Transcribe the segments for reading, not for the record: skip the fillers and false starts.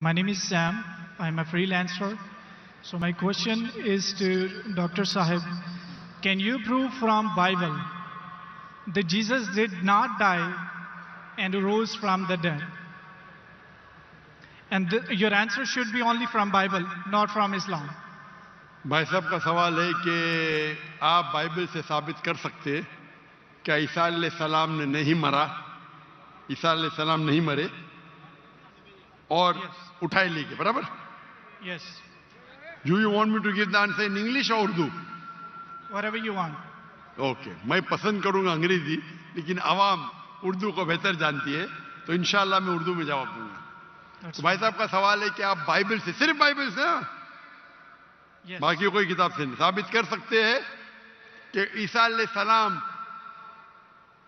My name is Sam. I'm a freelancer. So my question is to Dr. Sahib. Can you prove from Bible that Jesus did not die and rose from the dead? And your answer should be only from Bible, not from Islam. भाई साहब का सवाल है कि आप Bible से साबित कर सकते हैं क्या ईसा अलैहिस्सलाम ने नहीं मरा, ईसा अलैहिस्सलाम नहीं मरे और उठाए ले गए, बराबर? Yes. Do you want me to give the answer in English or Urdu? Whatever you want. Okay, मैं पसंद करूंगा अंग्रेजी, लेकिन आवाम उर्दू को बेहतर जानती है, तो इंशाल्लाह मैं उर्दू में जवाब दूंगा। तो भाई साहब का सवाल है कि आप बाइबल से, सिर्फ बाइबल से, Yes. बाकी कोई किताब से नहीं साबित कर सकते हैं कि ईसा अलैहिस्सलाम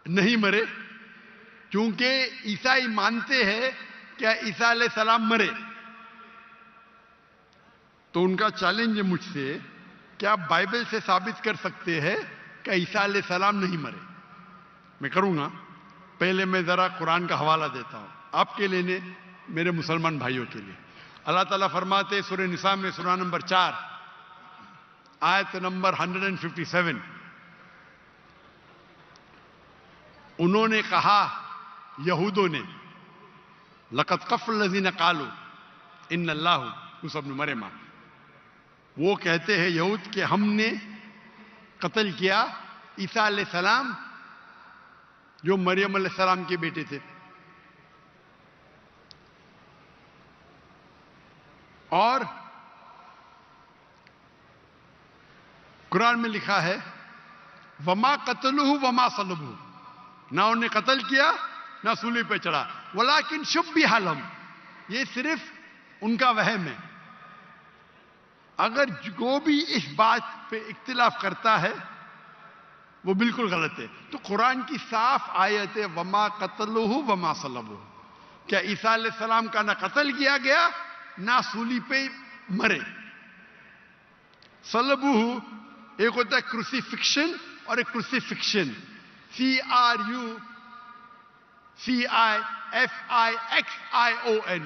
नहीं मरे, क्योंकि ईसाई मानते हैं क्या ईसा अलैहिस्सलाम मरे। तो उनका चैलेंज है मुझसे कि आप बाइबल से साबित कर सकते हैं कि ईसा अलैहिस्सलाम नहीं मरे। मैं करूंगा। पहले मैं जरा कुरान का हवाला देता हूं आपके लिए, मेरे मुसलमान भाइयों के लिए। अल्लाह ताला फरमाते हैं सूरह निसा में, सूरा नंबर 4 आयत नंबर 157, उन्होंने कहा, यहूदों ने, लक़द कफ़ल लज़ीना क़ालू इन्नल्लाहु यूसुफ़ इब्न मरियम, वो कहते हैं यहूद कि हमने कत्ल किया ईसा अलैहिस्सलाम जो मरियम अलैहिस्सलाम के बेटे थे। और कुरान में लिखा है वमा कतलुहु वमा सलबुहु, ना उन्हें कत्ल किया ना सूली पे चढ़ा, वलाकिन शुब्बिह लहुम, ये सिर्फ उनका वहम है। अगर जो भी इस बात पे इख्तिलाफ करता है वो बिल्कुल गलत है। तो कुरान की साफ आयत है वमा कतलुहु वमा सलबुहु, क्या ईसा अलैहिस्सलाम का ना कत्ल किया गया ना सूली पे मरे। सलबुहु एक होता है क्रूसिफिक्शन और एक क्रूसिफिक्शन, CRUCIFIXION,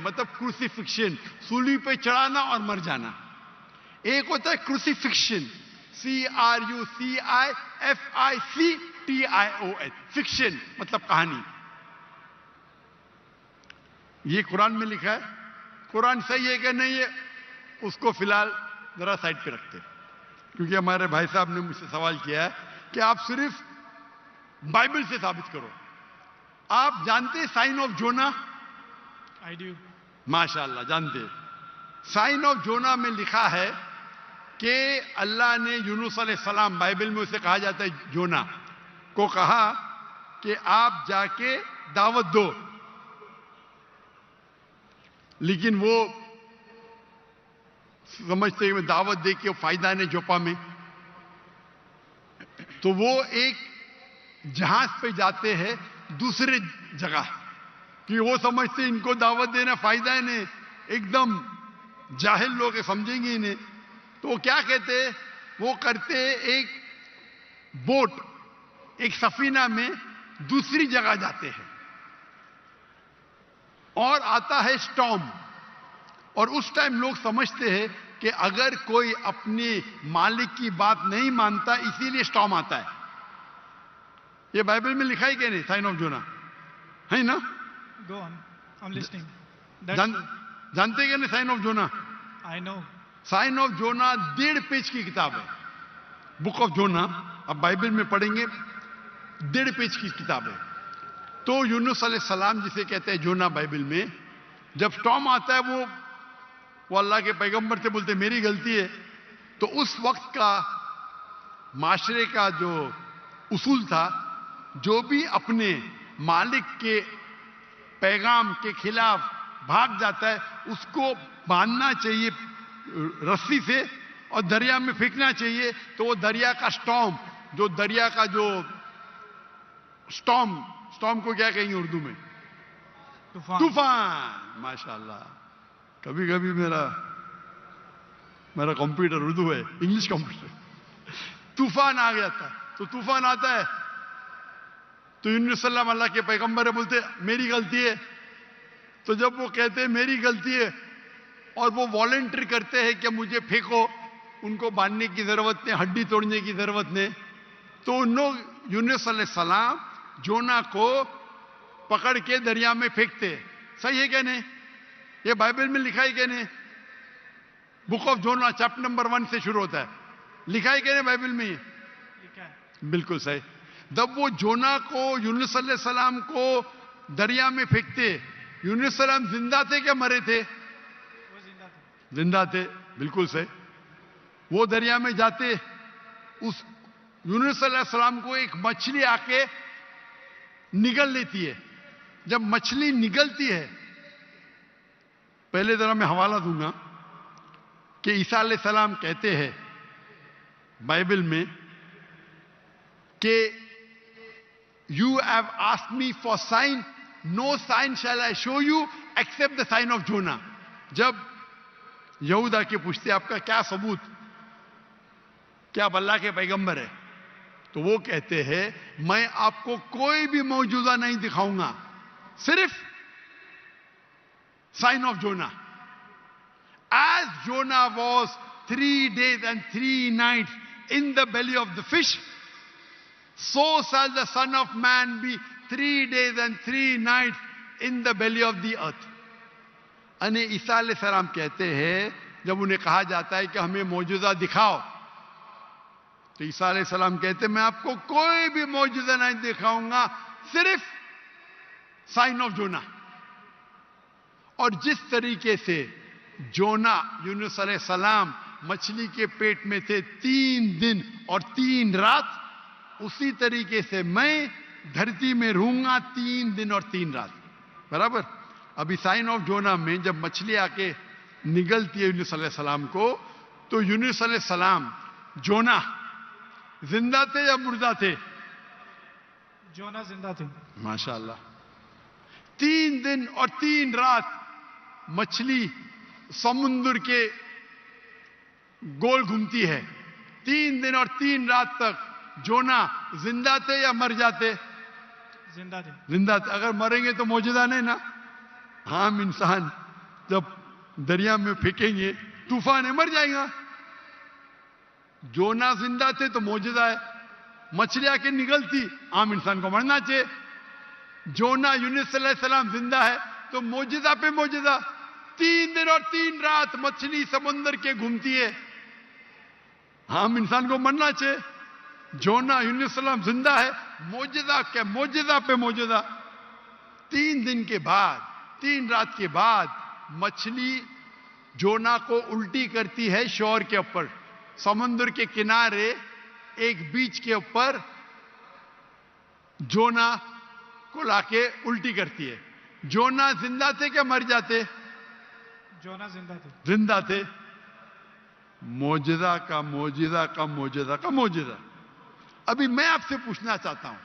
मतलब क्रूसिफिक्शन, सूली पे चढ़ाना और मर जाना। एक होता है क्रूसिफिक्शन, CRUCIFICTION, फिक्शन मतलब कहानी। ये कुरान में लिखा है। कुरान सही है कि नहीं है उसको फिलहाल जरा साइड पे रखते हैं, क्योंकि हमारे भाई साहब ने मुझसे सवाल किया है कि आप सिर्फ बाइबल से साबित करो। आप जानते हैं sign of Jonah? I do. माशाअल्लाह जानते हैं। साइन ऑफ जोना में लिखा है कि अल्लाह ने यूनुस अलैहिस्सलाम, बाइबल में उसे कहा जाता है जोना, को कहा कि आप जाके दावत दो, लेकिन वो समझते हैं दावत दे के फायदा नहीं जोपा में, तो वो एक जहाज पे जाते हैं दूसरे जगह, कि वो समझते इनको दावत देना फायदा है नहीं, एकदम जाहिल लोग समझेंगे इन्हें। तो वो क्या कहते हैं, वो करते एक बोट, एक सफीना में दूसरी जगह जाते हैं और आता है स्टॉर्म, और उस टाइम लोग समझते हैं कि अगर कोई अपने मालिक की बात नहीं मानता इसीलिए स्टॉर्म आता है। ये बाइबल में लिखा है कि नहीं साइन ऑफ जोना, है ना? Go on. I'm listening. जानते कि नहीं sign of Jonah? I know. Sign of Jonah 1.5 page की किताब है, बुक ऑफ जोना। अब बाइबल में पढ़ेंगे 1.5 पेज की किताब है। तो यूनुस अलैहिस्सलाम जिसे कहते हैं जोना बाइबल में, जब स्टॉर्म आता है वो अल्लाह के पैगंबर से बोलते मेरी गलती है। तो उस वक्त का माशरे का जो उसूल था, जो भी अपने मालिक के पैगाम के खिलाफ भाग जाता है उसको बांधना चाहिए रस्सी से और दरिया में फेंकना चाहिए। तो वो दरिया का स्टॉर्म, जो दरिया का जो स्टॉर्म को क्या कहेंगे उर्दू में? तूफान। माशाल्लाह, कभी कभी मेरा कंप्यूटर उर्दू है, इंग्लिश कंप्यूटर। तूफान आ गया था, तो तूफान आता है तो यूनुस सल्लल्लाहु अल्लाह के पैगंबर बोलते मेरी गलती है। तो जब वो कहते मेरी गलती है और वो वॉलंटियर करते हैं कि मुझे फेंको, उनको बांधने की जरूरत नहीं, हड्डी तोड़ने की जरूरत नहीं। तो उन लोग यूनुस अलैहिस्सलाम जोना को पकड़ के दरिया में फेंकते। सही है क्या नहीं? ये बाइबल में लिखा है क्या नहीं? Book of Jonah chapter number 1 से शुरू होता है, लिखा है क्या नहीं बाइबल में? लिखा है। बिल्कुल सही। जब वो जोना को यूनुस अलैहिस्सलाम को दरिया में फेंकते, यूनुस अलैहिस्सलाम जिंदा थे क्या मरे थे? वो जिंदा थे। जिंदा थे, बिल्कुल सही। वो दरिया में जाते, उस यूनुस अलैहिस्सलाम को एक मछली आके निगल लेती है। जब मछली निगलती है, पहले जरा मैं हवाला दूंगा कि ईसा अलैहिस्सलाम कहते हैं बाइबल में कि you have asked me for sign, no sign shall I show you except the sign of Jonah. जब यहूदा के पूछते आपका क्या सबूत, क्या आप अल्लाह के पैगंबर है, तो वो कहते हैं मैं आपको कोई भी मौजूदा नहीं दिखाऊंगा, सिर्फ sign of Jonah. As Jonah was 3 days and 3 nights in the belly of the fish, so shall the Son of Man be 3 days and 3 nights in the belly of the earth. अने ईसा अलैहिस्सलाम कहते हैं, जब उन्हें कहा जाता है कि हमें मौजूदा दिखाओ, तो ईसा अलैहिस्सलाम कहते हैं मैं आपको कोई भी मौजूदा नहीं दिखाऊंगा, सिर्फ साइन ऑफ जोना। और जिस तरीके से जोना यूनुस अलैहिस्सलाम मछली के पेट में थे 3 दिन और 3 रात, उसी तरीके से मैं धरती में रहूंगा 3 दिन और 3 रात। बराबर। अभी साइन ऑफ जोना में जब मछली आके निगलती है यूनुस अलैहिस्सलाम को, तो यूनुस अलैहिस्सलाम जोना जिंदा थे या मुर्दा थे? जोना जिंदा थे। माशाअल्लाह। 3 दिन और 3 रात मछली समुद्र के गोल घूमती है। 3 दिन और 3 रात तक जोना जिंदा थे या मर जाते? जिंदा थे। जिंदा थे। अगर मरेंगे तो मौजूदा नहीं ना। हम इंसान जब दरिया में फेंकेंगे तूफान है, मर जाएगा। जोना जिंदा थे तो मौजूदा है। मछली आके निकलती, आम इंसान को मरना चाहिए। जोना यूनुस अलैहिस्सलाम जिंदा है तो मौजूदा पे मौजूदा। 3 दिन और 3 रात मछली समुद्र के घूमती है, आम इंसान को मरना चाहिए। जोना यूनुस अलैहिस्सलाम जिंदा है, मौजूदा क्या मौजूदा पे मौजूदा। 3 दिन के बाद, 3 रात के बाद मछली जोना को उल्टी करती है शोर के ऊपर, समुद्र के किनारे एक बीच के ऊपर जोना को लाके उल्टी करती है। जोना जिंदा थे क्या मर जाते? जोना जिंदा थे। जिंदा थे। मौजूदा का मौजूदा का मौजूदा का मौजूदा। अभी मैं आपसे पूछना चाहता हूं,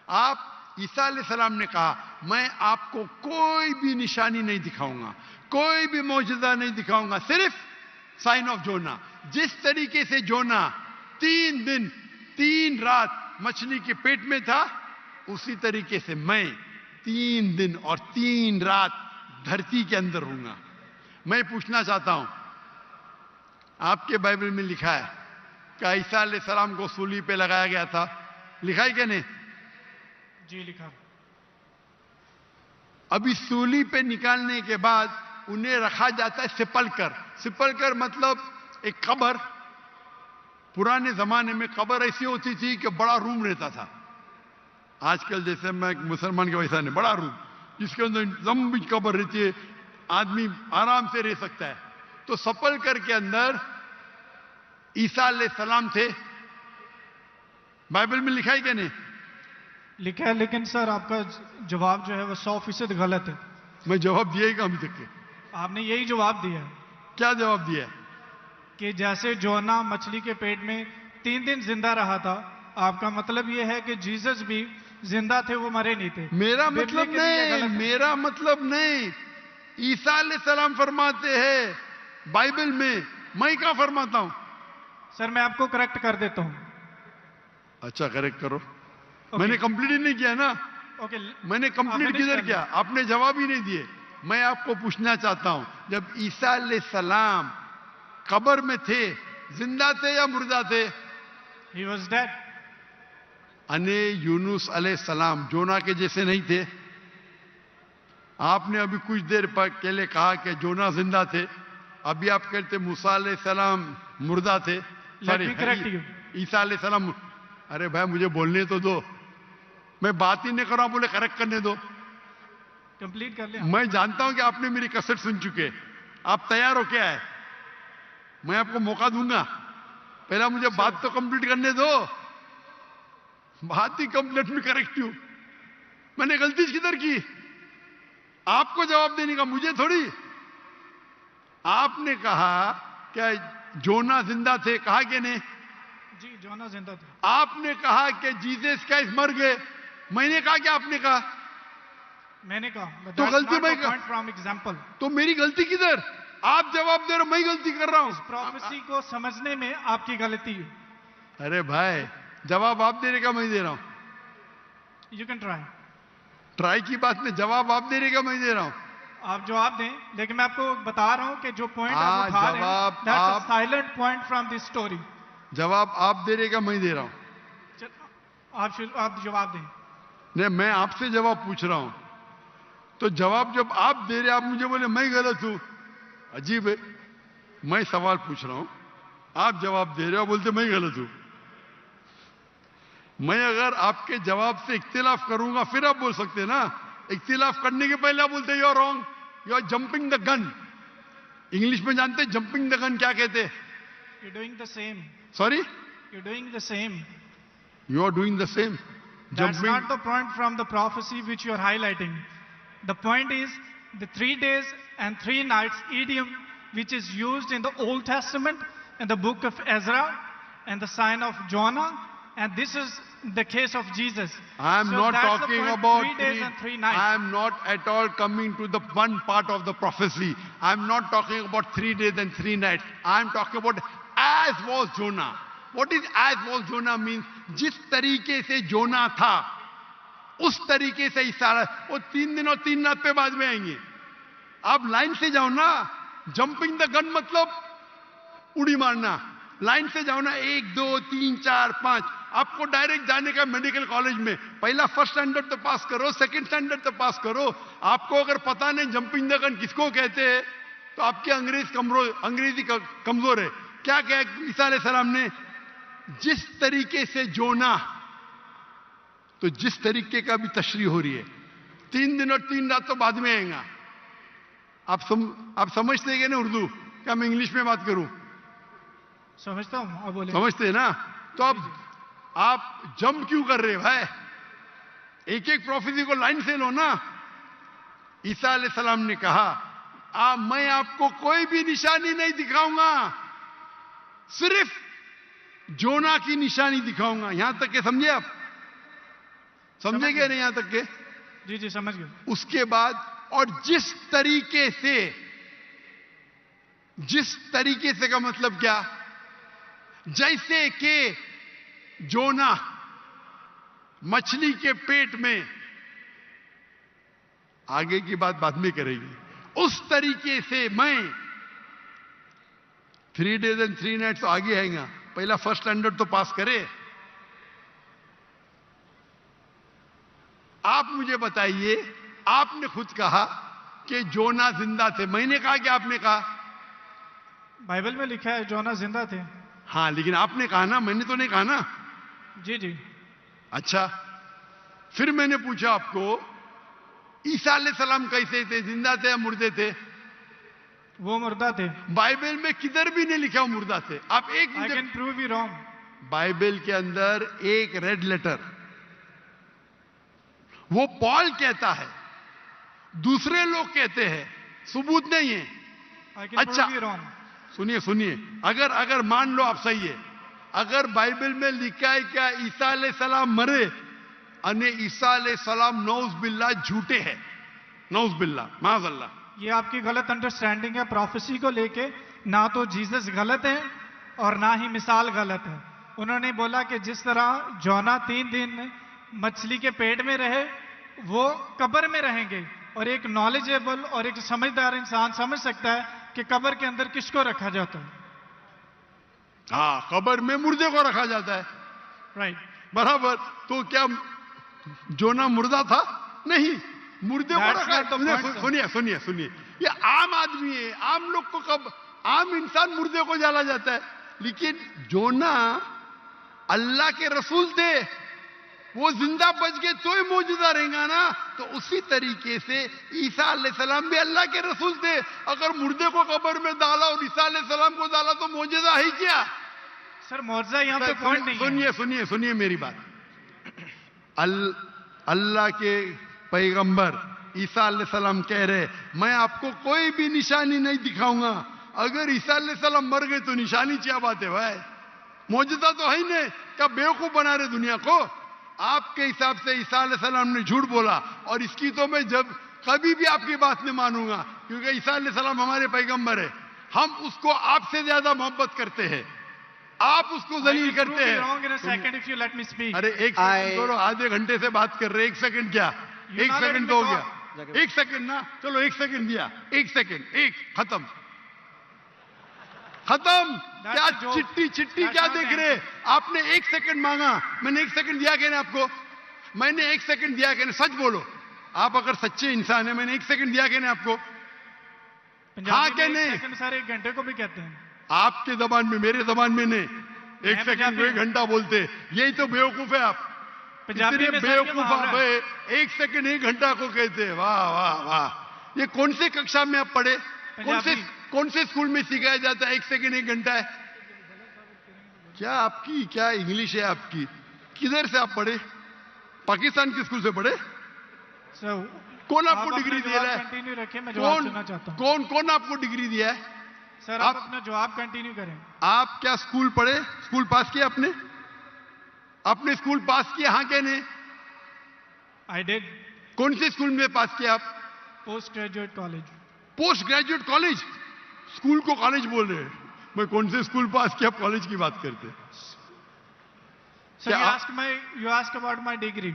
आप ईसा अलैहिस्सलाम ने कहा मैं आपको कोई भी निशानी नहीं दिखाऊंगा, कोई भी मौजूदा नहीं दिखाऊंगा, सिर्फ साइन ऑफ जोना। जिस तरीके से जोना 3 दिन 3 रात मछली के पेट में था, उसी तरीके से मैं 3 दिन और 3 रात धरती के अंदर रहूंगा। मैं पूछना चाहता हूं, आपके बाइबल में लिखा है कि ईसा अलैहिस्सलाम को सूली पे लगाया गया था, लिखा है क्या नहीं? जी लिखा। अभी सूली पे निकालने के बाद उन्हें रखा जाता है सिपलकर। सिपलकर मतलब एक कब्र। पुराने जमाने में कब्र ऐसी होती थी कि बड़ा रूम रहता था। आजकल जैसे मैं मुसलमान के वैसा नहीं, बड़ा रूम जिसके अंदर लंबी कब्र रहती है, आदमी आराम से रह सकता है। तो सपलकर के अंदर ईसा अलैहिस्सलाम थे। बाइबल में लिखा है क्या नहीं? लिखा है, लेकिन सर आपका जवाब जो है वो 100% गलत है। मैं जवाब दिया ही कहाँ अभी तक के? आपने यही जवाब दिया है क्या जवाब दिया है? कि जैसे जोना मछली के पेट में 3 दिन जिंदा रहा था, आपका मतलब यह है कि जीसस भी जिंदा थे, वो मरे नहीं थे। मेरा बिबली मतलब के लिए नहीं, गलत है। मेरा मतलब नहीं। ईसा अलैहिस्सलाम फरमाते हैं बाइबल में, मैं क्या फरमाता हूं? सर मैं आपको करेक्ट कर देता हूं। अच्छा करेक्ट करो। मैंने कंप्लीट ही नहीं किया ना। ओके। मैंने कंप्लीट किधर किया? आपने जवाब ही नहीं दिए। मैं आपको पूछना चाहता हूं, जब ईसा अलैहिस्सलाम कब्र में थे, जिंदा थे या मुर्दा थे? He was dead. अने यूनुस अलैहिस्सलाम जोना के जैसे नहीं थे? आपने अभी कुछ देर पहले कहा कि जोना जिंदा थे, अभी आप कहते मूसा अलैहिस्सलाम मुर्दा थे। Let me correct you. ईसा अलैहिस्सलाम। अरे भाई मुझे बोलने तो दो, मैं बात ही नहीं कर रहा हूं, बोले करेक्ट करने दो। कंप्लीट कर लिया। मैं जानता हूं कि आपने मेरी कसर सुन चुके, आप तैयार हो क्या है? मैं आपको मौका दूंगा, पहला मुझे बात तो कंप्लीट करने दो। बात ही कंप्लीट में करेक्ट हूं। मैंने गलती किधर की? आपको जवाब देने का, मुझे थोड़ी। आपने कहा क्या जोना जिंदा थे, कहा कि नहीं? जी, जोना जिंदा थे। आपने कहा कि जीसस क्राइस्ट मर गए, मैंने कहा कि आपने कहा? मैंने कहा। तो गलती मैं पॉइंट फ्रॉम एग्जांपल। तो मेरी गलती किधर? आप जवाब दे रहे हो, मैं गलती कर रहा हूं। प्रोफेसी को समझने में आपकी गलती है। अरे भाई जवाब आप देने का मैं दे रहा हूं। You can try. ट्राई की बात नहीं, जवाब आप देने का मैं दे रहा हूं। आप जवाब दें, लेकिन मैं आपको बता रहा हूं कि जो पॉइंट आप उठा रहे जवाब हैं, दैट्स अ आप- silent point from this story. जवाब आप देने का मैं दे रहा हूं। आप जवाब दें। नहीं, मैं आपसे जवाब पूछ रहा हूं, तो जवाब जब आप दे रहे, आप मुझे बोले मैं गलत हूं। अजीब है, मैं सवाल पूछ रहा हूं, आप जवाब दे रहे हो, बोलते मैं गलत हूं। मैं अगर आपके जवाब से इख्तिलाफ करूंगा फिर आप बोल सकते हैं ना। इख्तिलाफ करने के पहले आप बोलते you are wrong, you are jumping the gun. English में जानते हैं जंपिंग द गन क्या कहते हैं? You doing the same. Sorry, you doing the same. You are doing the same. That's not the point from the prophecy which you are highlighting. The point is the 3 days and 3 nights idiom which is used in the Old Testament in the book of Ezra and the sign of Jonah, and this is the case of Jesus. I am So not that's the talking point, about 3 days and 3 nights. I am not at all coming to the one part of the prophecy. I am not talking about 3 days and 3 nights. I am talking about as was Jonah. What is as was Jonah means? जिस तरीके से जोना था उस तरीके से ईसा, वो 3 दिन और 3 रात पे बाद में आएंगे। आप लाइन से जाओ ना। जंपिंग द गन मतलब उड़ी मारना। लाइन से जाओ ना, 1 2 3 4 5। आपको डायरेक्ट जाने का मेडिकल कॉलेज में, पहला फर्स्ट स्टैंडर्ड तो पास करो, सेकंड स्टैंडर्ड तो पास करो। आपको अगर पता नहीं जंपिंग द गन किसको कहते हैं, तो आपकी अंग्रेजी कमजोर है। क्या कहा ईसा अलैहिस्सलाम ने? जिस तरीके से जोना, तो जिस तरीके का भी तशरीह हो रही है, 3 दिन और 3 रात तो बाद में आएगा। आप समझते हैं ना उर्दू? क्या मैं इंग्लिश में बात करूं? समझता हूं, आप बोले। समझते हैं ना? तो अब आप जंप क्यों कर रहे हो भाई? एक एक प्रोफेसी को लाइन से लो ना। ईसा अलैहिस्सलाम ने कहा मैं आपको कोई भी निशानी नहीं दिखाऊंगा, सिर्फ जोना की निशानी दिखाऊंगा। यहां तक के समझे आप? समझे क्या नहीं यहां तक के? जी जी समझ गए। उसके बाद और जिस तरीके से का मतलब क्या? जैसे कि जोना मछली के पेट में, आगे की बात बाद में करेंगे, उस तरीके से मैं 3 days and 3 nights तो आगे आएगा। पहला फर्स्ट स्टैंडर्ड तो पास करे। आप मुझे बताइए, आपने खुद कहा कि जोना जिंदा थे, मैंने कहा कि आपने कहा? बाइबल में लिखा है जोना जिंदा थे। हाँ, लेकिन आपने कहा ना, मैंने तो नहीं कहा ना। जी जी। अच्छा, फिर मैंने पूछा आपको ईसा अलैहिस्सलाम कैसे थे, जिंदा थे या मुर्दे थे? वो मुर्दा थे। बाइबल में किधर भी नहीं लिखा वो मुर्दा थे। आप एक I can prove you wrong. Bible के अंदर एक रेड लेटर, वो पॉल कहता है, दूसरे लोग कहते हैं, सबूत नहीं है। आई कैन अच्छा, प्रूव यू रॉन्ग। सुनिए, अगर मान लो आप सही है, अगर बाइबल में लिखा है क्या ईसा अलैहिस्सलाम मरे, अने ईसा अलैहिस्सलाम नौज बिल्ला झूठे हैं, नौज बिल्ला माज़अल्लाह, ये आपकी गलत अंडरस्टैंडिंग है प्रोफेसी को लेके। ना तो जीसस गलत है और ना ही मिसाल गलत है। उन्होंने बोला कि जिस तरह जोना 3 दिन मछली के पेट में रहे, वो कब्र में रहेंगे, और एक नॉलेजेबल और एक समझदार इंसान समझ सकता है कि कब्र के अंदर किसको रखा जाता है। हाँ, कब्र में मुर्दे को रखा जाता है, राइट। बराबर। तो क्या जोना मुर्दा था? नहीं, मुर्दे को That's रखा। not the point, sir. सुनिए सुनिए सुनिए, ये आम आदमी है, आम लोग को कब आम इंसान मुर्दे को जाला जाता है, लेकिन जोना अल्लाह के रसूल थे, वो जिंदा बच गए तो ही मौजूदा रहेगा ना। तो उसी तरीके से ईसा अलैहिस्सलाम भी अल्लाह के रसूल थे। अगर मुर्दे को कब्र में डाला और ईसा अलैहिस्सलाम को डाला तो मौजूदा है क्या? सर मौजूदा यहाँ पे पॉइंट नहीं है। सुनिए सुनिए सुनिए मेरी बात। अल्लाह के पैगंबर ईसा अलैहिस्सलाम कह रहे, मैं आपको कोई भी निशानी नहीं दिखाऊंगा। अगर ईसा अलैहिस्सलाम मर गए तो निशानी क्या बात है भाई? मौजूदा तो है ही नहीं। क्या बेवकूफ बना रहे दुनिया को? आपके हिसाब से ईसा अलैहिस्सलाम ने झूठ बोला, और इसकी तो मैं जब कभी भी आपकी बात नहीं मानूंगा, क्योंकि ईसा अलैहिस्सलाम हमारे पैगंबर है। हम उसको आपसे ज्यादा मोहब्बत करते हैं, आप उसको जलील करते हैं। अरे एक सेकंड छोड़ो, आधे घंटे से बात कर रहे, एक सेकंड क्या? एक सेकंड तो हो गया, एक सेकंड ना, चलो एक सेकंड दिया, एक सेकंड, एक खत्म खत्म। क्या चिट्टी चिट्टी क्या देख रहे? आपने एक सेकंड मांगा, मैंने एक सेकंड दिया क्या? आपको मैंने एक सेकंड दिया क्या? सच बोलो, आप अगर सच्चे इंसान है, मैंने एक सेकंड दिया क्या आपको? हाँ क्या नहीं? सारे एक घंटे को भी कहते हैं आपके जबान में, मेरे जबान में नहीं। एक सेकंड को एक घंटा बोलते, यही तो बेवकूफ है आप। इतने बेवकूफ आप है, एक सेकंड एक घंटा को कहते हैं। वाह वाह वाह। ये कौन से कक्षा में आप पढ़े? कौन से स्कूल में सिखाया जाता है एक सेकंड एक घंटा है? क्या आपकी क्या इंग्लिश है आपकी? किधर से आप पढ़े? पाकिस्तान के स्कूल से पढ़े? कौन आपको डिग्री दिया है? कंटिन्यू रखें, मैं जवाब सुनना चाहता हूं। कौन आपको डिग्री दिया है? सर आप अपना जवाब कंटिन्यू करें। आप क्या स्कूल पढ़े? स्कूल पास किया आपने? आपने स्कूल पास किया? हाँ क्या नहीं? I did. कौन से स्कूल में पास किया आप? Post graduate college. Post graduate college? School को कॉलेज बोल रहे हैं। मैं कौन से स्कूल पास किया, कॉलेज की बात करते? Sir you ask about my degree.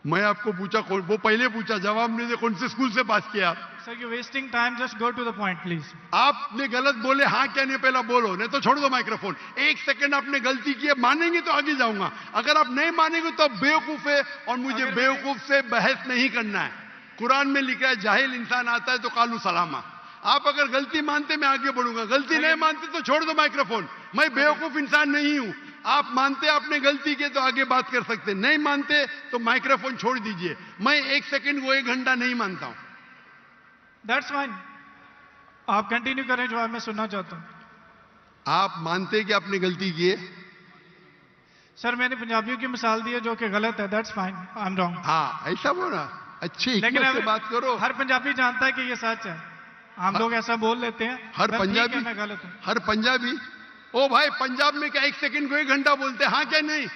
मैं आपको पूछा, वो पहले पूछा, जवाब नहीं दे, कौन से स्कूल से पास किया आप? Sir you wasting time, just go to the point please. आपने गलत बोले, हाँ क्या नहीं पहला बोलो, नहीं तो छोड़ दो माइक्रोफोन। एक सेकंड आपने गलती की है, मानेंगे तो आगे जाऊंगा, अगर आप नहीं मानेंगे तो बेवकूफ है, और मुझे बेवकूफ से बहस नहीं करना है। कुरान में लिखा है, जाहिल इंसान आता है तो कालू सलामा। आप अगर गलती मानते मैं आगे बढ़ूंगा, गलती नहीं मानते तो छोड़ दो माइक्रोफोन। मैं बेवकूफ इंसान नहीं हूं। आप मानते आपने गलती की तो आगे बात कर सकते, नहीं मानते तो माइक्रोफोन छोड़ दीजिए। मैं एक सेकंड को एक घंटा नहीं मानता हूं। दैट्स फाइन, आप कंटिन्यू करें, जवाब मैं सुनना चाहता हूं। आप मानते कि आपने गलती की है? सर मैंने पंजाबियों की मिसाल दी है जो कि गलत है, that's fine, I am wrong. हाँ ऐसा बोला, अच्छी हिकमत से बात करो। हर पंजाबी जानता है कि ये सच है, हम लोग ऐसा बोल लेते हैं। हर पंजाबी गलत है? हर पंजाबी? ओ भाई, पंजाब में क्या एक सेकंड को एक घंटा बोलते हैं? हाँ क्या नहीं?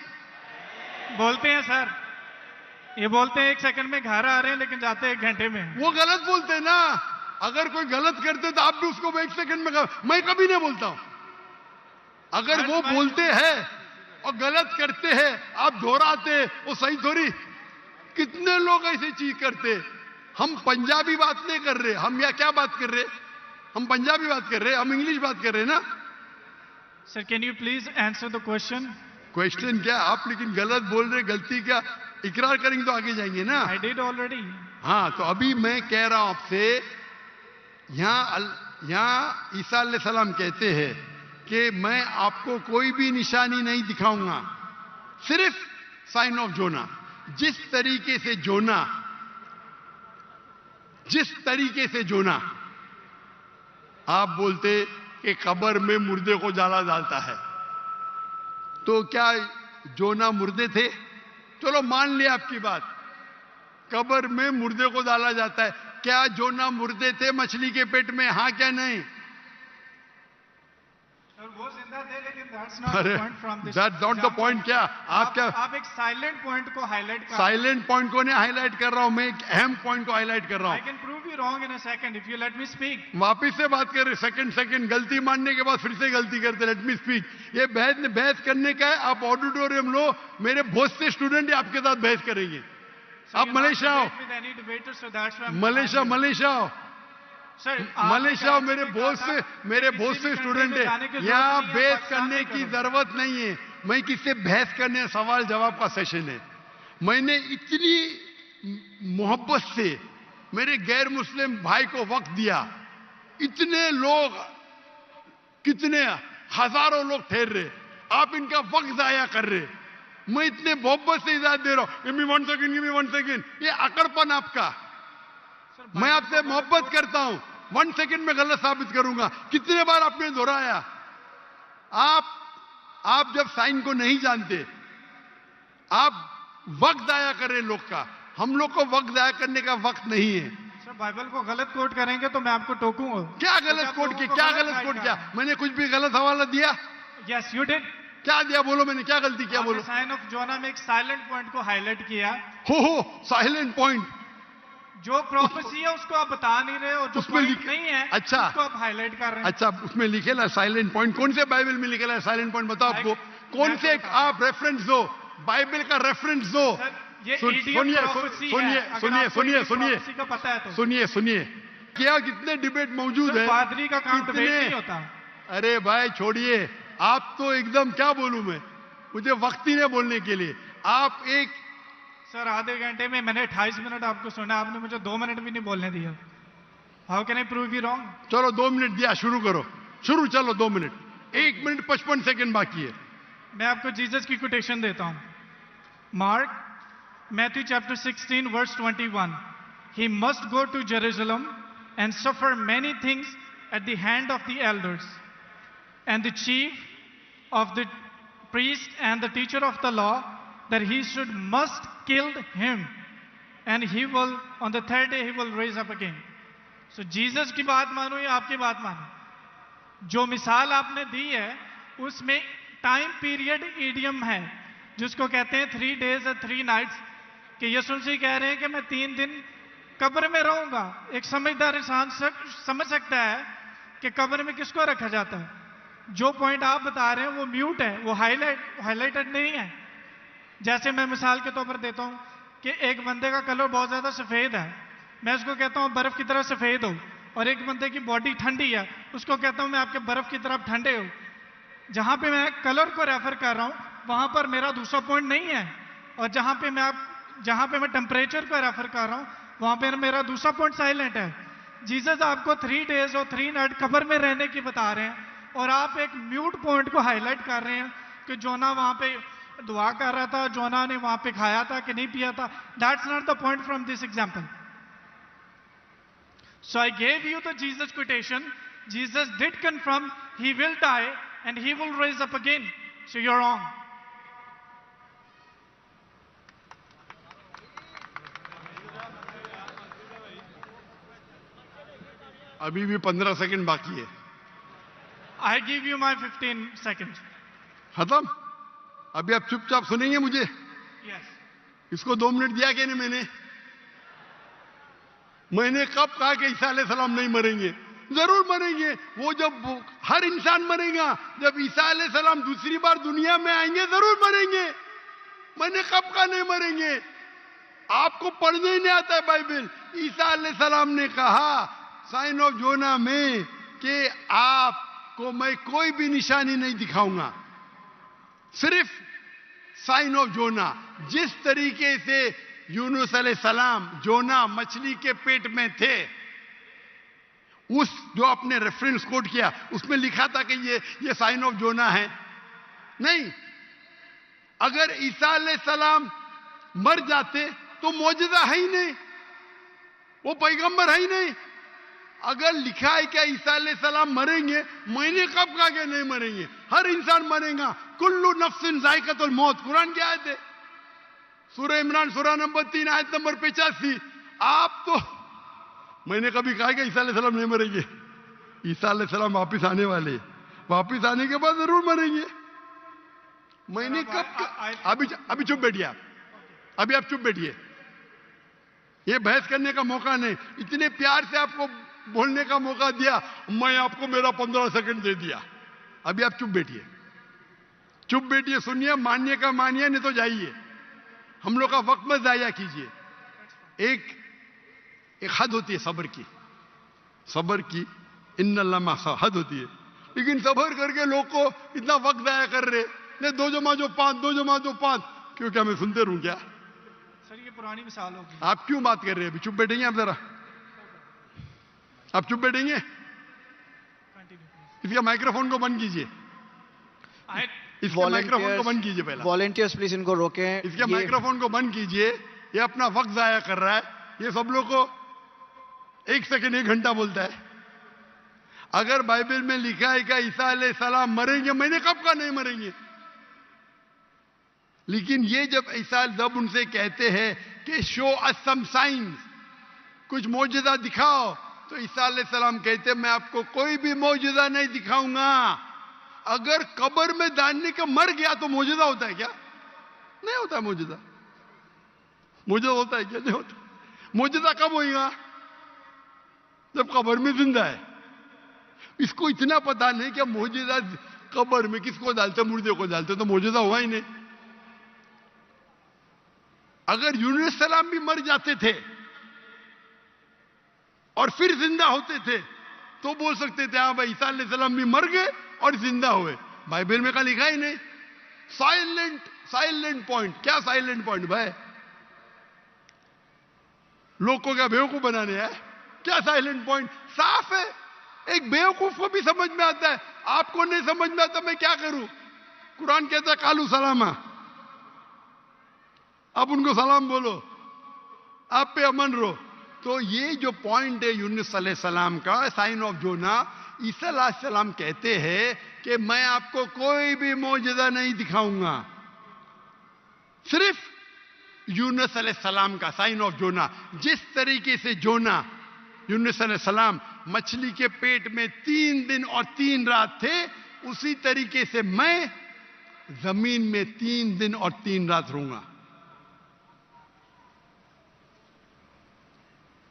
बोलते हैं सर, ये बोलते हैं एक सेकंड में घर आ रहे हैं, लेकिन जाते हैं एक घंटे में। वो गलत बोलते हैं ना। अगर कोई गलत करते तो आप भी उसको एक सेकंड में मैं कभी नहीं बोलता हूं। अगर वो बोलते हैं और गलत करते हैं, आप दोहराते, वो सही थोड़ी। कितने लोग ऐसी चीज करते। हम पंजाबी बात नहीं कर रहे, हम या क्या बात कर रहे? हम पंजाबी बात कर रहे, हम इंग्लिश बात कर रहे ना। Sir can you please answer the question? Question क्या? आप लेकिन गलत बोल रहे, गलती क्या? इकरार करेंगे तो आगे जाएंगे ना। I did already. हाँ, तो अभी मैं कह रहा हूं आपसे, यहां ईसा अलैहिस्सलाम कहते हैं कि मैं आपको कोई भी निशानी नहीं दिखाऊंगा, सिर्फ साइन ऑफ जोना। जिस तरीके से जोना आप बोलते कि कब्र में मुर्दे को जाला डालता है, तो क्या जोना मुर्दे थे? चलो मान लिया आपकी बात, कब्र में मुर्दे को डाला जाता है। क्या जोना मुर्दे थे मछली के पेट में? हाँ क्या नहीं? वो जिंदा थे, लेकिन that's not the point from this. That's not the point। क्या आप एक साइलेंट पॉइंट को हाईलाइट कर। साइलेंट पॉइंट को नहीं हाईलाइट कर रहा हूं, मैं एक अहम पॉइंट को हाईलाइट कर रहा हूं। I can prove you wrong in a second if you let me speak. वापिस से बात कर रहे, सेकंड गलती मानने के बाद फिर से गलती करते। Let me speak. ये बहस करने का है, आप ऑडिटोरियम लो, मेरे बहुत से स्टूडेंट आपके साथ बहस करेंगे। So आप you're not मलेशिया आओ, debate with any debater, so that's why I'm Malaysia asking. Malaysia आओ, Sir, मलेशिया आओ। आपने मेरे कहा बहुत था से किसी भी स्टूडेंट country में जाने की है जरूरत यहाँ। नहीं है, बहस पाकिस्तान करने में की करो। जरूरत नहीं है। मैं किससे बहस करने, सवाल जवाब का सेशन है। मैंने इतनी मोहब्बत से मेरे गैर मुस्लिम भाई को वक्त दिया। इतने लोग, कितने हजारों लोग ठहर रहे, आप इनका वक्त जाया कर रहे। मैं इतने मोहब्बत से इजाजत दे रहा हूं। Give me 1 second, give me 1 second. ये अकड़पन आपका। मैं आपसे मोहब्बत करता हूं, 1 सेकंड में गलत साबित करूंगा। कितने बार आपने दोहराया। आप जब साइन को नहीं जानते, आप वक्त जाया कर रहे लोग का। हम लोग को वक्त जाया करने का वक्त नहीं है। सर, बाइबल को गलत कोट करेंगे तो मैं आपको टोकूंगा। क्या गलत कोट किया, क्या गलत कोट किया? मैंने कुछ भी गलत हवाला दिया? Yes you did. क्या दिया बोलो, मैंने क्या गलती किया बोलो। साइन ऑफ जोना में एक साइलेंट पॉइंट को हाईलाइट किया। हो साइलेंट पॉइंट। जो प्रोफेसी है उसको आप बता नहीं रहे, और जो उसमें पॉइंट नहीं है अच्छा, उसको आप हाईलाइट कर रहे हैं। अच्छा, उसमें लिखेला साइलेंट पॉइंट। कौन से बाइबल में लिखेला है साइलेंट पॉइंट? बताओ आपको कौन से आप रेफरेंस दो, बाइबल का रेफरेंस दो। सर, ये सुनिए सुनिए सुनिए सुनिए सुनिए का पता है तो सुनिए सुनिए। क्या कितने डिबेट मौजूद है। पादरी का काम डिबेट कितने- नहीं होता। अरे भाई छोड़िए, आप तो एकदम क्या बोलूं मैं, मुझे वक्त ही नहीं बोलने के लिए। आप एक सर, आधे घंटे में मैंने 28 मिनट आपको सुना, आपने मुझे 2 मिनट भी नहीं बोलने दिया। How can I prove you wrong? चलो 2 मिनट दिया, शुरू करो, शुरू। चलो 2 मिनट, 1 मिनट 55 सेकंड बाकी है। मैं आपको जीसस की कोटेशन देता हूं। Mark Matthew chapter 16 verse 21. He must go to Jerusalem and suffer many things at the hand of the elders and the chief of the priest and the teacher of the law, that he must kill him, and he will on the 3rd day he will raise up again. So Jesus की बात मानो या आपकी बात मानो, जो मिसाल आपने दी है उसमें टाइम पीरियड ईडियम है, जिसको कहते हैं 3 days and 3 nights, कि यीशु मसीह कह रहे हैं कि मैं 3 दिन कब्र में रहूंगा। एक समझदार इंसान समझ सकता है कि कब्र में किसको रखा जाता है। जो पॉइंट आप बता रहे हैं वो म्यूट है, वो हाईलाइटेड नहीं है। जैसे मैं मिसाल के तौर पर देता हूं कि एक बंदे का कलर बहुत ज्यादा सफेद है, मैं उसको कहता हूं बर्फ की तरह सफेद हो, और एक बंदे की बॉडी ठंडी है, उसको कहता हूं मैं आपके बर्फ की तरफ ठंडे हो। जहां पे मैं कलर को रेफर कर रहा हूं वहां पर मेरा दूसरा पॉइंट नहीं है, और जहां पे मैं टेम्परेचर को रेफर कर रहा हूं वहां पे मेरा दूसरा पॉइंट साइलेंट है। जीसस आपको 3 days और 3 night कब्र में रहने की बता रहे हैं, और आप एक म्यूट पॉइंट को हाईलाइट कर रहे हैं कि जोना वहां पे दुआ कर रहा था, जोना ने वहां पे खाया था कि नहीं पिया था। That's not the point from this example. So I gave you the Jesus quotation. Jesus did confirm he will die and he will raise up again. So you're wrong. अभी भी 15 सेकंड बाकी है। I give you my 15 seconds. खत्म? अभी आप चुपचाप सुनेंगे मुझे? Yes. इसको 2 मिनट दिया क्या नहीं मैंने कब कहा कि ईसा अलैहिस्सलाम नहीं मरेंगे? जरूर मरेंगे। वो जब हर इंसान मरेगा, जब ईसा अलैहिस्सलाम दूसरी बार दुनिया में आएंगे जरूर मरेंगे। मैंने कब कहा नहीं मरेंगे? आपको पढ़ने ही नहीं आता है बाइबल। ईसा अलैहिस्सलाम ने कहा साइन ऑफ जोना में कि आपको मैं कोई भी निशानी नहीं दिखाऊंगा, सिर्फ साइन ऑफ जोना। जिस तरीके से यूनुस अलैहिस्सलाम जोना मछली के पेट में थे, उस जो आपने रेफरेंस कोट किया उसमें लिखा था कि ये साइन ऑफ जोना है? नहीं। अगर ईसा अलैहिस्सलाम मर जाते तो मौजूदा है ही नहीं, वो पैगंबर है ही नहीं। अगर लिखा है क्या ईसा अलैहिस्सलाम मरेंगे, मैंने कब कहा कि नहीं मरेंगे? हर इंसान मरेगा। कुल्लु नफ्सिन जायकातुल मौत, कुरान की आयत है, सूरह इमरान सूरह नंबर 3 आयत नंबर 85। आप तो, मैंने कभी कहा कि ईसा अलैहिस्सलाम नहीं मरेंगे? ईसा अलैहिस्सलाम वापिस आने वाले, वापिस आने के बाद जरूर मरेंगे। मैंने कब? अभी चुप बैठिए आप, अभी आप चुप बैठिए। ये बहस करने का मौका नहीं। इतने प्यार से आपको बोलने का मौका दिया, मैं आपको मेरा 15 सेकंड दे दिया। अभी आप चुप बैठिए, चुप बैठिए, सुनिए। मानिए का मानिए, नहीं तो जाइए। हम लोग का वक्त मत जाया कीजिए। एक हद होती है सब्र की, इन्नल्लाह मा हद होती है। लेकिन सब्र करके लोग को इतना वक्त जाया कर रहे, नहीं 2 जमा 2 5, 2 जमा 2 5, क्यों? क्या मैं सुनते रहूं क्या? सर ये पुरानी मिसाल होगी। आप क्यों बात कर रहे हैं? अभी चुप बैठेंगे आप जरा, आप चुप बैठेंगे? इसका माइक्रोफोन को बंद कीजिए, इसके माइक्रोफोन को बंद कीजिए पहले। वॉलंटियर्स प्लीज इनको रोकें। इसके माइक्रोफोन को बंद कीजिए, ये अपना वक्त जाया कर रहा है। ये सब लोग को 1 सेकंड 1 घंटा बोलता है। अगर बाइबल में लिखा है कि ईसा अलैहिस्सलाम मरेंगे, मैंने कब कहा नहीं मरेंगे? लेकिन ये जब उनसे कहते हैं कि शो अस सम साइंस, कुछ मौजूदा दिखाओ, तो ईसा अलैहिस्सलाम कहते मैं आपको कोई भी मौजूदा नहीं दिखाऊंगा। अगर कब्र में डालने का मर गया तो मौजूदा होता है क्या? नहीं होता मौजूदा। मौजूदा होता है क्या? नहीं होता। मौजूदा कब होगा? जब कब्र में जिंदा है। इसको इतना पता नहीं कि मौजूदा कब्र में किसको डालते, मुर्दे को डालते, तो मौजूदा हुआ ही नहीं। अगर यूनुस सलाम भी मर जाते थे और फिर जिंदा होते थे तो बोल सकते थे हाँ भाई ईसा अलैहिस्सलाम भी मर गए और जिंदा हुए। बाइबल में का लिखा ही नहीं। Silent point. क्या साइलेंट पॉइंट भाई? लोग को क्या बेवकूफ बनाने हैं? क्या साइलेंट पॉइंट? साफ है, एक बेवकूफ को भी समझ में आता है, आपको नहीं समझ में आता, मैं क्या करूं? कुरान कहता है कालू सलामा, आप उनको सलाम बोलो, आप पे अमन रहो। तो ये जो पॉइंट है यूनुस अलैहिस्सलाम का, साइन ऑफ जोना, ईसा अलैहिस्सलाम कहते हैं कि मैं आपको कोई भी मौजूदा नहीं दिखाऊंगा। सिर्फ यूनुस अलैहिस्सलाम का साइन ऑफ जोना, जिस तरीके से जोना यूनुस अलैहिस्सलाम मछली के पेट में 3 दिन और 3 रात थे, उसी तरीके से मैं जमीन में 3 दिन और 3 रात रहूंगा।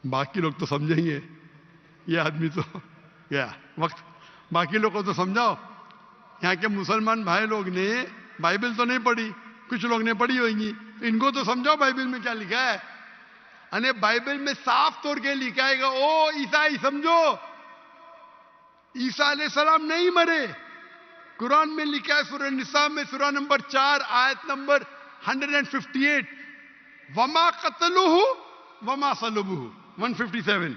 बाकी लोग तो समझेंगे, ये आदमी तो गया वक्त। बाकी लोग को तो समझाओ। यहाँ के मुसलमान भाई लोग ने बाइबल तो नहीं पढ़ी, कुछ लोग ने पढ़ी होगी, तो इनको तो समझाओ बाइबल में क्या लिखा है। अने बाइबल में साफ तौर के लिखा है, ओ ईसाई समझो, ईसा अलैहिस्सलाम नहीं मरे। कुरान में लिखा है सूरह निसा में सूरह नंबर 4 आयत नंबर 158, वमा कतलुहु वमा सलबुहु 157।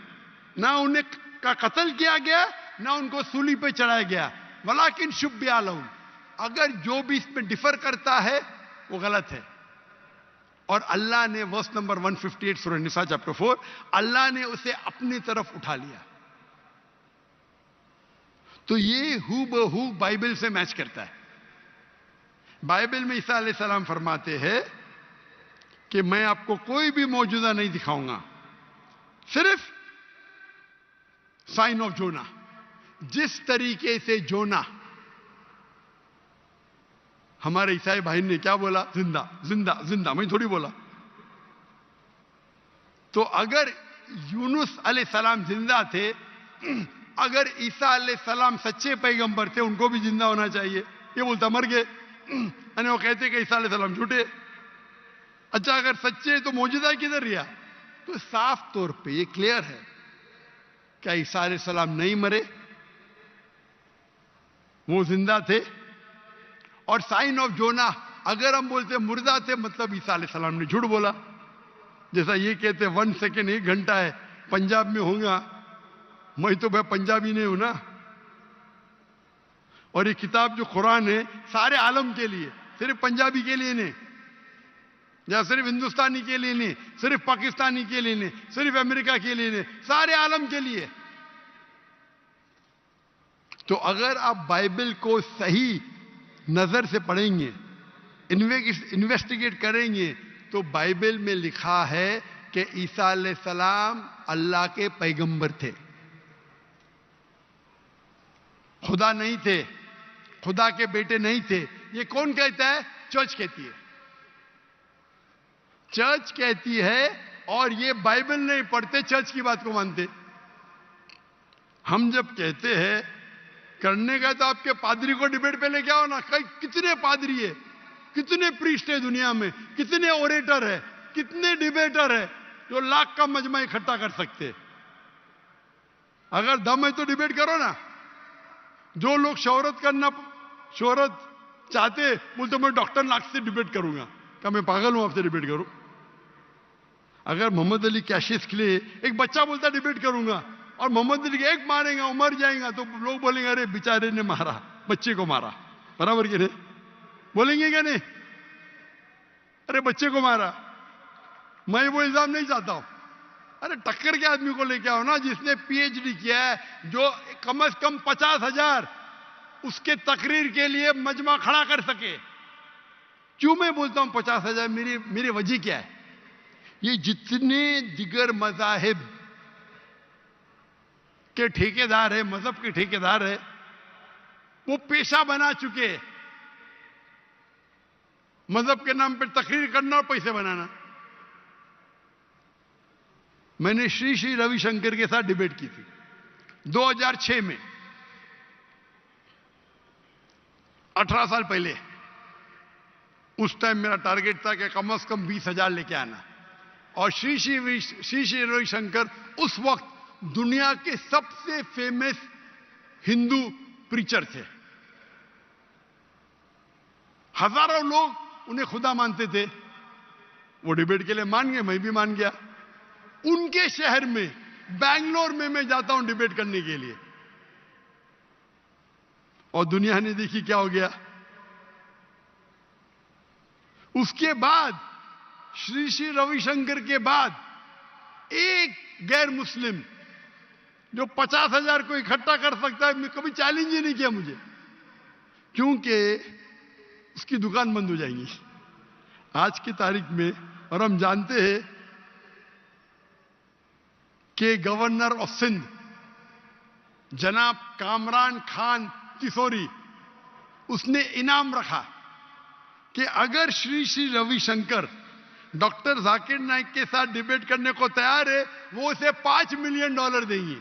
ना उन्हें का कत्ल किया गया, ना उनको सूली पे चढ़ाया गया, वलाकिन शुब्बिया लहुम। अगर जो भी इसमें डिफर करता है वो गलत है। और अल्लाह ने वर्स नंबर 158 सूरह निसा चैप्टर 4, अल्लाह ने उसे अपनी तरफ उठा लिया। तो ये हूबहू बाइबल से मैच करता है। बाइबल में ईसा अलैहिस्सलाम फरमाते हैं कि मैं आपको कोई भी मौजूदा नहीं दिखाऊंगा, सिर्फ साइन ऑफ जोना। जिस तरीके से जोना, हमारे ईसाई भाई ने क्या बोला? जिंदा जिंदा जिंदा, मैं थोड़ी बोला। तो अगर यूनुस अलैहिस्सलाम जिंदा थे, अगर ईसा अलैहिस्सलाम सच्चे पैगंबर थे, उनको भी जिंदा होना चाहिए। ये बोलता मर गए, यानी वो कहते कि ईसा अलैहिस्सलाम झूठे। अच्छा अगर सच्चे तो मौजूदा किधर रहा? तो साफ तौर पे ये क्लियर है, क्या ईसा अलैहिस्सलाम नहीं मरे, वो जिंदा थे। और साइन ऑफ जोना, अगर हम बोलते मुर्दा थे, मतलब ईसा अलैहिस्सलाम ने झूठ बोला। जैसा ये कहते 1 सेकेंड 1 घंटा है, पंजाब में होगा, मैं तो भाई पंजाबी नहीं हूं ना। और ये किताब जो कुरान है सारे आलम के लिए, सिर्फ पंजाबी के लिए नहीं, या सिर्फ हिंदुस्तानी के लिए नहीं, सिर्फ पाकिस्तानी के लिए नहीं, सिर्फ अमेरिका के लिए नहीं, सारे आलम के लिए। तो अगर आप बाइबल को सही नजर से पढ़ेंगे, इन्वेस्टिगेट करेंगे, तो बाइबल में लिखा है कि ईसा अलैहिस्सलाम अल्लाह के पैगंबर थे, खुदा नहीं थे, खुदा के बेटे नहीं थे। ये कौन कहता है? चर्च कहती है। चर्च कहती है, और ये बाइबल नहीं पढ़ते, चर्च की बात को मानते। हम जब कहते हैं करने का, तो आपके पादरी को डिबेट पे लेके आओ ना। कितने पादरी है, कितने प्रीस्ट है दुनिया में, कितने ओरेटर है, कितने डिबेटर है, जो लाख का मजमा इकट्ठा कर सकते। अगर दम है तो डिबेट करो ना। जो लोग शोहरत चाहते, बोलते मैं डॉक्टर नाग से डिबेट करूंगा। क्या मैं पागल हूं आपसे डिबेट करूं? अगर मोहम्मद अली कैशिस के लिए एक बच्चा बोलता डिबेट करूंगा और मोहम्मद अली एक मारेगा, उमर जाएगा, तो लोग बोलेंगे अरे बेचारे ने मारा, बच्चे को मारा। बराबर कि नहीं? बोलेंगे क्या नहीं? अरे बच्चे को मारा। मैं वो इल्जाम नहीं चाहता हूं। अरे टक्कर के आदमी को लेके आओ ना, जिसने पीएचडी किया है, जो कम से कम 50,000 उसके तकरीर के लिए मजमा खड़ा कर सके। क्यों मैं बोलता हूं 50,000? मेरी वजह क्या है? ये जितने दिगर मजाहिब के ठेकेदार है, मजहब के ठेकेदार है, वो पेशा बना चुके। मजहब के नाम पर तकरीर करना और पैसे बनाना। मैंने श्री श्री रविशंकर के साथ डिबेट की थी 2006 में, 18 साल पहले। उस टाइम मेरा टारगेट था कि कम से कम 20,000 लेके आना। और श्री श्री रविशंकर उस वक्त दुनिया के सबसे फेमस हिंदू प्रीचर थे। हजारों लोग उन्हें खुदा मानते थे। वो डिबेट के लिए मान गए, मैं भी मान गया। उनके शहर में, बैंगलोर में मैं जाता हूं डिबेट करने के लिए, और दुनिया ने देखी क्या हो गया। उसके बाद श्री श्री रविशंकर के बाद एक गैर मुस्लिम जो 50,000 को इकट्ठा कर सकता है, मैं कभी चैलेंज ही नहीं किया मुझे, क्योंकि उसकी दुकान बंद हो जाएगी आज की तारीख में। और हम जानते हैं कि गवर्नर ऑफ सिंध जनाब कामरान खान तिसोरी, उसने इनाम रखा कि अगर श्री श्री रविशंकर डॉक्टर जाकिर नाइक के साथ डिबेट करने को तैयार है, वो उसे $5 मिलियन देंगे।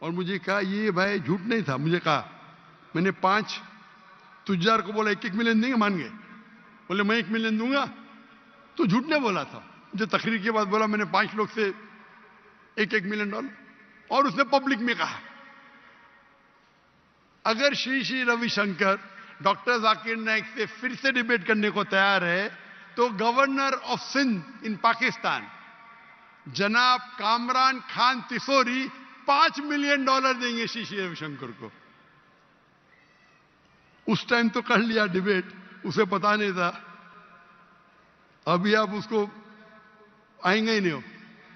और मुझे कहा ये भाई झूठ नहीं था। मुझे कहा, मैंने 5 तुजार को बोला 1-1 मिलियन देंगे, मान गए। बोले मैं 1 मिलियन दूंगा, तो झूठ नहीं बोला था। मुझे तकरीर के बाद बोला मैंने 5 लोग से 1-1 मिलियन डॉलर। और उसने पब्लिक में कहा अगर श्री श्री रविशंकर डॉक्टर जाकिर नाइक से फिर से डिबेट करने को तैयार है, तो गवर्नर ऑफ सिंध इन पाकिस्तान जनाब कामरान खान तिसोरी $5 मिलियन देंगे श्री श्री रविशंकर को। उस टाइम तो कर लिया डिबेट, उसे पता नहीं था। अभी आप उसको आएंगे ही नहीं हो,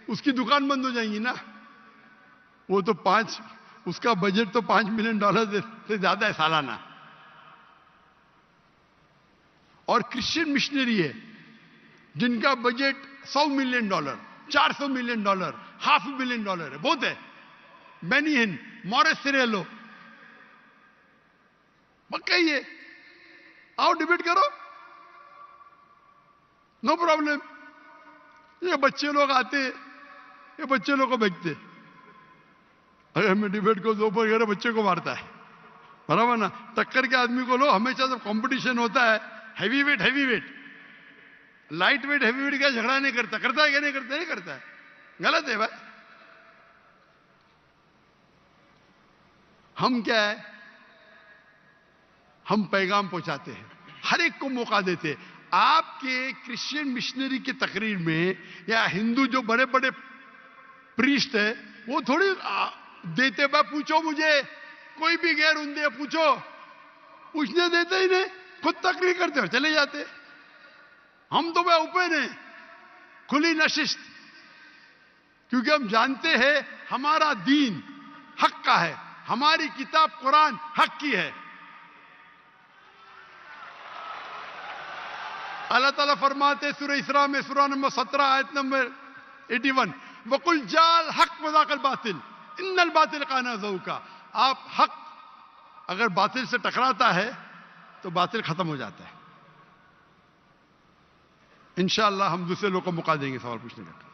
उसकी दुकान बंद हो जाएंगी ना। वो तो उसका बजट तो $5 मिलियन से ज्यादा है सालाना। और क्रिश्चियन मिशनरी है जिनका बजट $100 मिलियन, $400 मिलियन, $500 मिलियन है, बहुत है। बेनी हिन, मॉरिस सिरेलो, पक्का ही है। आओ डिबेट करो, नो प्रॉब्लम। ये बच्चे लोग आते, ये बच्चे लोग को बेचते। अगर मैं डिबेट को दोपहर करे, बच्चे को मारता है, बराबर ना। टक्कर के आदमी को लो। हमेशा जब कंपटीशन होता है, heavy weight light weight heavy weight का झगड़ा नहीं करता। करता है क्या? नहीं करता, नहीं करता है। गलत है भाई। हम क्या है, हम पैगाम पहुंचाते हैं, हर एक को मौका देते। आपके क्रिश्चियन मिशनरी की तकरीर में या हिंदू जो बड़े बड़े प्रीस्ट है, वो थोड़ी देते। भाई पूछो मुझे, कोई भी गैर उन्दे पूछो, पूछने देते ही नहीं, खुद तकरीर करते हो चले जाते। हम तो भाई ओपन है, खुली नशिस्त, क्योंकि हम जानते हैं हमारा दीन हक का है, हमारी किताब कुरान हक की है। अल्लाह ताला फरमाते सूरह इसरा में, सूरह नंबर 17 आयत नंबर 81, वकुल जाल हक वज़ाकल बातिल इन्नल बातिल काना ज़ऊका। आप हक अगर बातिल से टकराता है तो बातिल खत्म हो जाता है। इंशाअल्लाह हम दूसरे लोगों को मौका देंगे सवाल पूछने का।